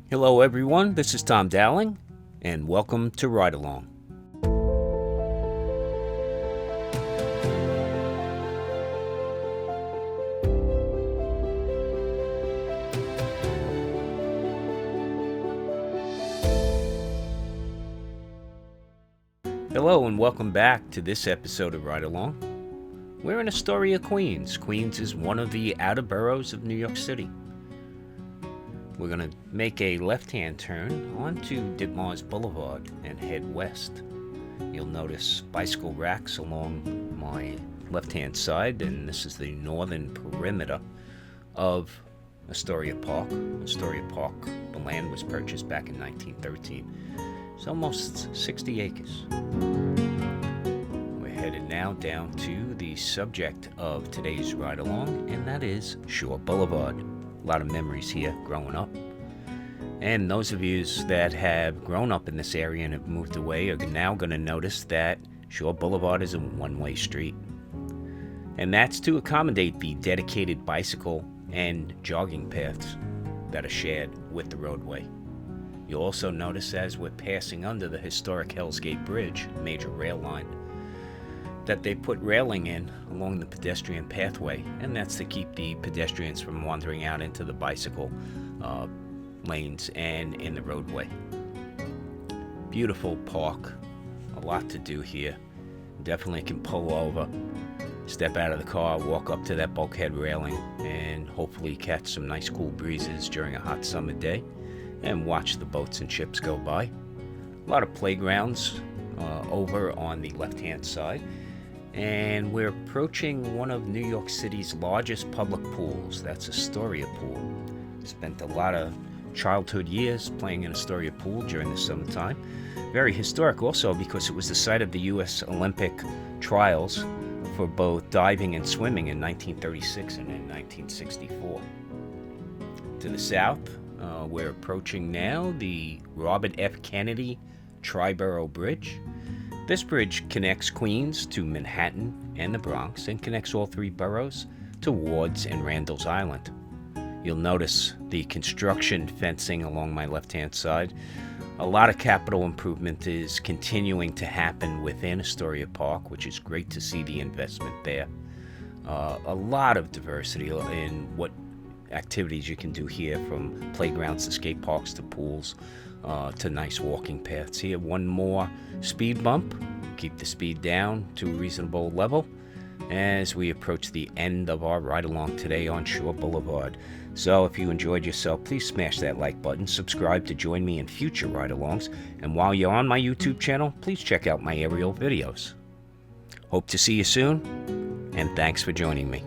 Hello everyone, this is Tom Dowling, and welcome to Ride Along. Hello and welcome back to this episode of Ride Along. We're in Astoria, Queens. Queens is one of the outer boroughs of New York City. We're going to make a left-hand turn onto Ditmars Boulevard and head west. You'll notice bicycle racks along my left-hand side, and this is the northern perimeter of Astoria Park. Astoria Park, the land was purchased back in 1913. It's almost 60 acres. We're headed now down to the subject of today's ride along, and that is Shore Boulevard. A lot of memories here growing up. And those of you that have grown up in this area and have moved away are now going to notice that Shore Boulevard is a one-way street. And that's to accommodate the dedicated bicycle and jogging paths that are shared with the roadway. You'll also notice as we're passing under the historic Hell's Gate Bridge, major rail line, that they put railing in along the pedestrian pathway, and that's to keep the pedestrians from wandering out into the bicycle lanes and in the roadway. Beautiful park, a lot to do here. Definitely can pull over, step out of the car, walk up to that bulkhead railing, and hopefully catch some nice cool breezes during a hot summer day and watch the boats and ships go by. A lot of playgrounds over on the left-hand side. And we're approaching one of New York City's largest public pools. That's Astoria Pool. Spent a lot of childhood years playing in Astoria Pool during the summertime. Very historic also because it was the site of the U.S. Olympic trials for both diving and swimming in 1936 and in 1964. To the south, we're approaching now the Robert F. Kennedy Tri-Borough Bridge. This bridge connects Queens to Manhattan and the Bronx and connects all three boroughs to Wards and Randall's Island. You'll notice the construction fencing along my left-hand side. A lot of capital improvement is continuing to happen within Astoria Park, which is great to see the investment there. A lot of diversity in what activities you can do here, from playgrounds to skate parks to pools. To nice walking paths here. One more speed bump. Keep the speed down to a reasonable level as we approach the end of our ride along today on Shore Boulevard. So if you enjoyed yourself, please smash that like button, subscribe to join me in future ride alongs, and while you're on my YouTube channel, please check out my aerial videos. Hope to see you soon, and thanks for joining me.